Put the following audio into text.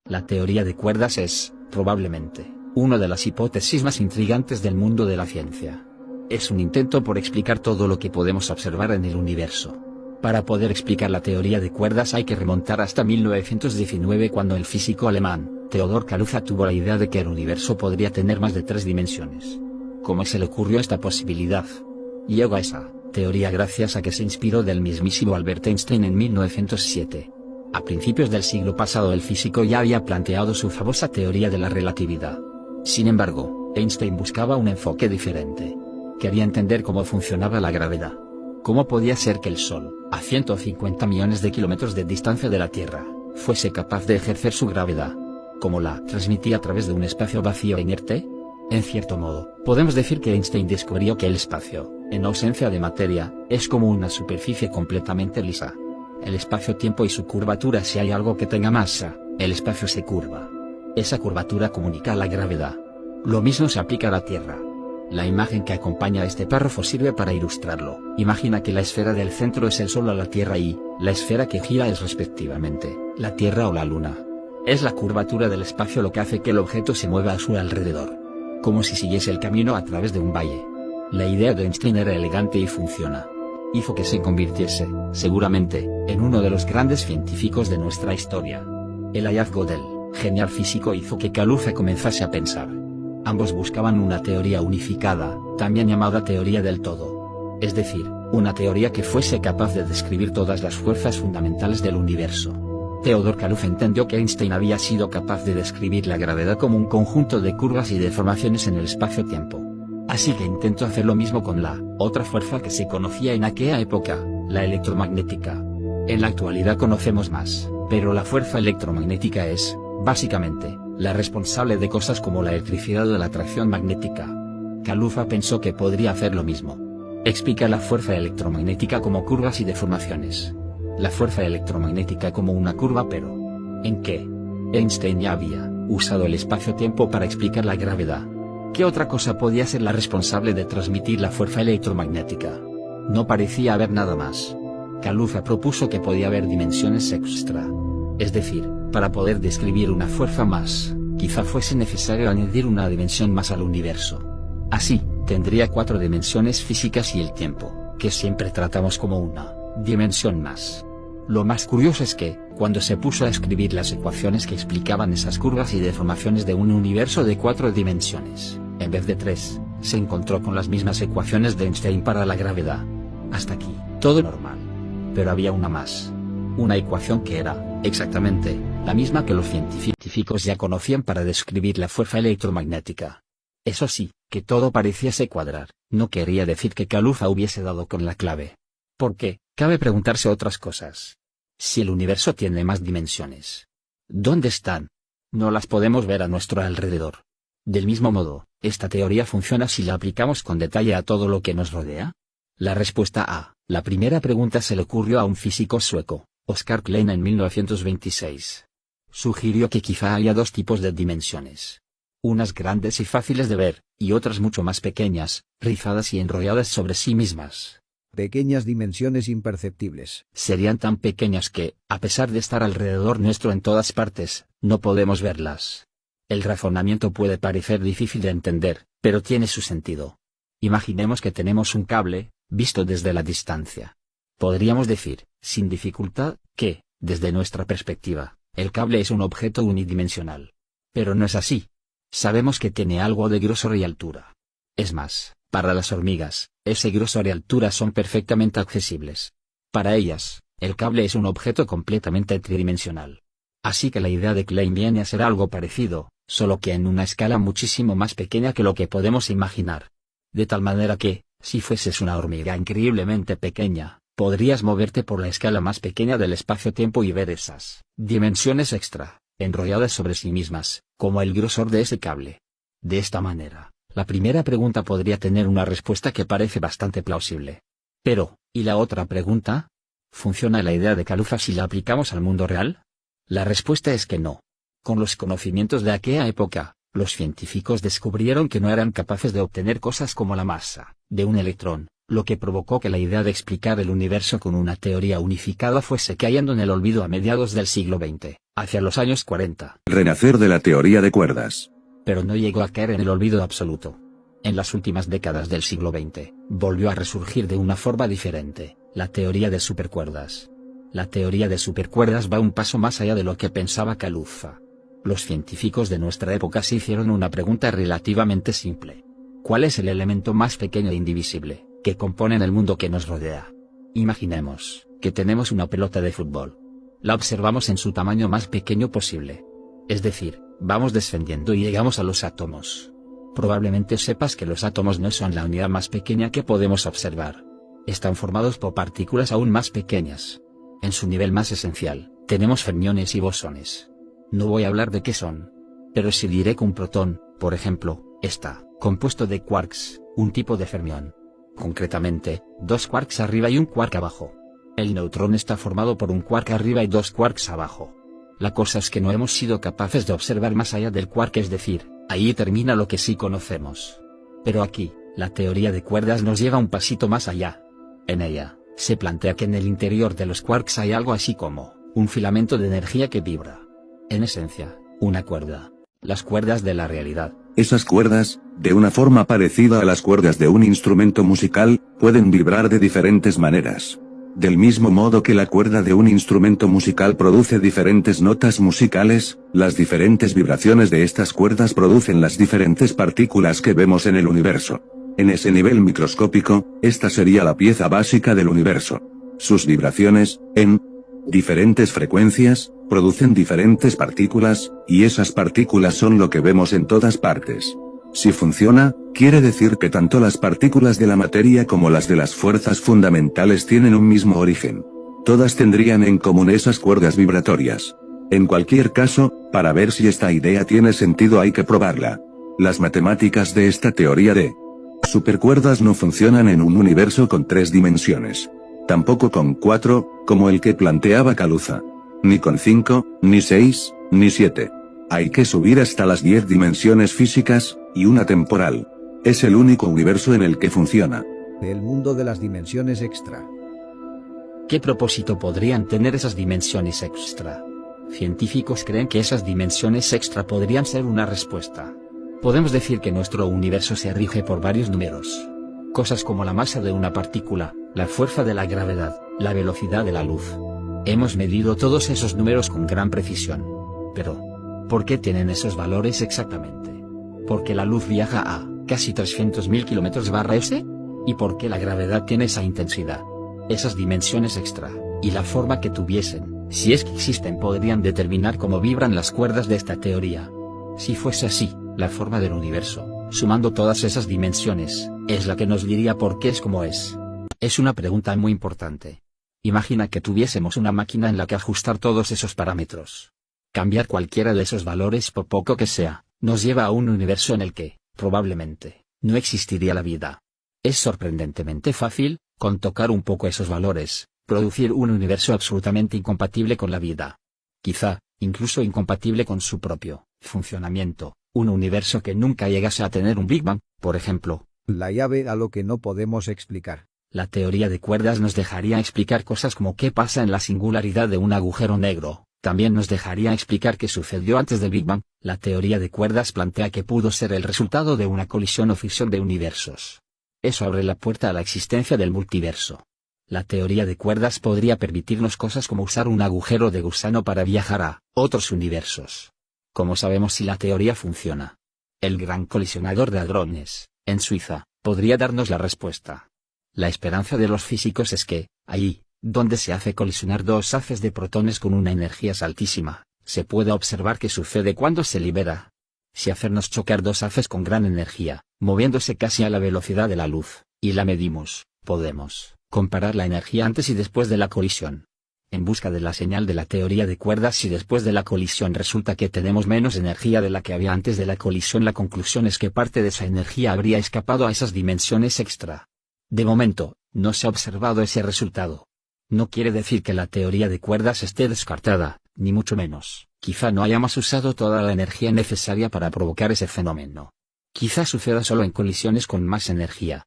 La teoría de cuerdas es, probablemente, una de las hipótesis más intrigantes del mundo de la ciencia. Es un intento por explicar todo lo que podemos observar en el universo. Para poder explicar la teoría de cuerdas hay que remontar hasta 1919, cuando el físico alemán, Theodor Kaluza, tuvo la idea de que el universo podría tener más de 3 dimensiones. ¿Cómo se le ocurrió esta posibilidad? Llegó a esa teoría gracias a que se inspiró del mismísimo Albert Einstein en 1907. A principios del siglo pasado el físico ya había planteado su famosa teoría de la relatividad. Sin embargo, Einstein buscaba un enfoque diferente. Quería entender cómo funcionaba la gravedad. ¿Cómo podía ser que el Sol, a 150 millones de kilómetros de distancia de la Tierra, fuese capaz de ejercer su gravedad? ¿Cómo la transmitía a través de un espacio vacío e inerte? En cierto modo, podemos decir que Einstein descubrió que el espacio, en ausencia de materia, es como una superficie completamente lisa. El espacio-tiempo y su curvatura: si hay algo que tenga masa, el espacio se curva. Esa curvatura comunica la gravedad. Lo mismo se aplica a la Tierra. La imagen que acompaña a este párrafo sirve para ilustrarlo. Imagina que la esfera del centro es el Sol o la Tierra y la esfera que gira es respectivamente la Tierra o la Luna. Es la curvatura del espacio lo que hace que el objeto se mueva a su alrededor, como si siguiese el camino a través de un valle. La idea de Einstein era elegante y funciona. Hizo que se convirtiese, seguramente, en uno de los grandes científicos de nuestra historia. El hallazgo del genial físico hizo que Kaluza comenzase a pensar. Ambos buscaban una teoría unificada, también llamada teoría del todo. Es decir, una teoría que fuese capaz de describir todas las fuerzas fundamentales del universo. Theodor Kaluza entendió que Einstein había sido capaz de describir la gravedad como un conjunto de curvas y deformaciones en el espacio-tiempo. Así que intentó hacer lo mismo con la otra fuerza que se conocía en aquella época, la electromagnética. En la actualidad conocemos más, pero la fuerza electromagnética es, básicamente, la responsable de cosas como la electricidad o la atracción magnética. Kaluza pensó que podría hacer lo mismo. Explica la fuerza electromagnética como curvas y deformaciones. La fuerza electromagnética como una curva, pero ¿en qué? Einstein ya había usado el espacio-tiempo para explicar la gravedad. ¿Qué otra cosa podía ser la responsable de transmitir la fuerza electromagnética? No parecía haber nada más. Kaluza propuso que podía haber dimensiones extra. Es decir, para poder describir una fuerza más, quizá fuese necesario añadir una dimensión más al universo. Así, tendría 4 dimensiones físicas y el tiempo, que siempre tratamos como una dimensión más. Lo más curioso es que, cuando se puso a escribir las ecuaciones que explicaban esas curvas y deformaciones de un universo de 4 dimensiones, en vez de 3, se encontró con las mismas ecuaciones de Einstein para la gravedad. Hasta aquí, todo normal. Pero había una más. Una ecuación que era, exactamente, la misma que los científicos ya conocían para describir la fuerza electromagnética. Eso sí, que todo pareciese cuadrar, no quería decir que Kaluza hubiese dado con la clave. ¿Por qué? Cabe preguntarse otras cosas. Si el universo tiene más dimensiones, ¿dónde están? No las podemos ver a nuestro alrededor. Del mismo modo, ¿esta teoría funciona si la aplicamos con detalle a todo lo que nos rodea? La respuesta a la primera pregunta se le ocurrió a un físico sueco, Oscar Klein, en 1926. Sugirió que quizá haya 2 tipos de dimensiones. Unas grandes y fáciles de ver, y otras mucho más pequeñas, rizadas y enrolladas sobre sí mismas. Pequeñas dimensiones imperceptibles. Serían tan pequeñas que, a pesar de estar alrededor nuestro en todas partes, no podemos verlas. El razonamiento puede parecer difícil de entender, pero tiene su sentido. Imaginemos que tenemos un cable, visto desde la distancia. Podríamos decir, sin dificultad, que, desde nuestra perspectiva, el cable es un objeto unidimensional. Pero no es así. Sabemos que tiene algo de grosor y altura. Es más, para las hormigas, ese grosor y altura son perfectamente accesibles. Para ellas, el cable es un objeto completamente tridimensional. Así que la idea de Klein viene a ser algo parecido, solo que en una escala muchísimo más pequeña que lo que podemos imaginar. De tal manera que, si fueses una hormiga increíblemente pequeña, podrías moverte por la escala más pequeña del espacio-tiempo y ver esas dimensiones extra, enrolladas sobre sí mismas, como el grosor de ese cable. De esta manera, la primera pregunta podría tener una respuesta que parece bastante plausible. Pero, ¿y la otra pregunta? ¿Funciona la idea de Kaluza si la aplicamos al mundo real? La respuesta es que no. Con los conocimientos de aquella época, los científicos descubrieron que no eran capaces de obtener cosas como la masa de un electrón, lo que provocó que la idea de explicar el universo con una teoría unificada fuese cayendo en el olvido a mediados del siglo XX. hacia los años 40. Renacer de la teoría de cuerdas. Pero no llegó a caer en el olvido absoluto. En las últimas décadas del siglo XX, volvió a resurgir de una forma diferente, la teoría de supercuerdas. La teoría de supercuerdas va un paso más allá de lo que pensaba Kaluza. Los científicos de nuestra época se hicieron una pregunta relativamente simple. ¿Cuál es el elemento más pequeño e indivisible, que compone el mundo que nos rodea? Imaginemos que tenemos una pelota de fútbol. La observamos en su tamaño más pequeño posible. Es decir, vamos descendiendo y llegamos a los átomos. Probablemente sepas que los átomos no son la unidad más pequeña que podemos observar. Están formados por partículas aún más pequeñas. En su nivel más esencial, tenemos fermiones y bosones. No voy a hablar de qué son. Pero sí diré que un protón, por ejemplo, está compuesto de quarks, un tipo de fermión. Concretamente, 2 quarks arriba y un quark abajo. El neutrón está formado por un quark arriba y 2 quarks abajo. La cosa es que no hemos sido capaces de observar más allá del quark, es decir, ahí termina lo que sí conocemos. Pero aquí, la teoría de cuerdas nos lleva un pasito más allá. En ella, se plantea que en el interior de los quarks hay algo así como un filamento de energía que vibra. En esencia, una cuerda. Las cuerdas de la realidad. Esas cuerdas, de una forma parecida a las cuerdas de un instrumento musical, pueden vibrar de diferentes maneras. Del mismo modo que la cuerda de un instrumento musical produce diferentes notas musicales, las diferentes vibraciones de estas cuerdas producen las diferentes partículas que vemos en el universo. En ese nivel microscópico, esta sería la pieza básica del universo. Sus vibraciones, en diferentes frecuencias, producen diferentes partículas, y esas partículas son lo que vemos en todas partes. Si funciona, quiere decir que tanto las partículas de la materia como las de las fuerzas fundamentales tienen un mismo origen. Todas tendrían en común esas cuerdas vibratorias. En cualquier caso, para ver si esta idea tiene sentido hay que probarla. Las matemáticas de esta teoría de supercuerdas no funcionan en un universo con 3 dimensiones. Tampoco con 4, como el que planteaba Kaluza. Ni con 5, ni 6, ni 7. Hay que subir hasta las 10 dimensiones físicas, y una temporal. Es el único universo en el que funciona. El mundo de las dimensiones extra. ¿Qué propósito podrían tener esas dimensiones extra? Científicos creen que esas dimensiones extra podrían ser una respuesta. Podemos decir que nuestro universo se rige por varios números. Cosas como la masa de una partícula, la fuerza de la gravedad, la velocidad de la luz. Hemos medido todos esos números con gran precisión. Pero, ¿por qué tienen esos valores exactamente? ¿Por qué la luz viaja a casi 300.000 km/s? ¿Y por qué la gravedad tiene esa intensidad? Esas dimensiones extra, y la forma que tuviesen, si es que existen, podrían determinar cómo vibran las cuerdas de esta teoría. Si fuese así, la forma del universo, sumando todas esas dimensiones, es la que nos diría por qué es como es. Es una pregunta muy importante. Imagina que tuviésemos una máquina en la que ajustar todos esos parámetros. Cambiar cualquiera de esos valores, por poco que sea, nos lleva a un universo en el que, probablemente, no existiría la vida. Es sorprendentemente fácil, con tocar un poco esos valores, producir un universo absolutamente incompatible con la vida. Quizá, incluso incompatible con su propio funcionamiento, un universo que nunca llegase a tener un Big Bang, por ejemplo. La llave a lo que no podemos explicar. La teoría de cuerdas nos dejaría explicar cosas como qué pasa en la singularidad de un agujero negro. También nos dejaría explicar qué sucedió antes del Big Bang. La teoría de cuerdas plantea que pudo ser el resultado de una colisión o fisión de universos. Eso abre la puerta a la existencia del multiverso. La teoría de cuerdas podría permitirnos cosas como usar un agujero de gusano para viajar a otros universos. ¿Cómo sabemos si la teoría funciona? El Gran Colisionador de Hadrones, en Suiza, podría darnos la respuesta. La esperanza de los físicos es que, allí, donde se hace colisionar dos haces de protones con una energía altísima, se puede observar qué sucede cuando se libera. Si hacernos chocar dos haces con gran energía, moviéndose casi a la velocidad de la luz, y la medimos, podemos comparar la energía antes y después de la colisión. En busca de la señal de la teoría de cuerdas, si después de la colisión resulta que tenemos menos energía de la que había antes de la colisión, la conclusión es que parte de esa energía habría escapado a esas dimensiones extra. De momento, no se ha observado ese resultado. No quiere decir que la teoría de cuerdas esté descartada, ni mucho menos. Quizá no hayamos usado toda la energía necesaria para provocar ese fenómeno. Quizá suceda solo en colisiones con más energía.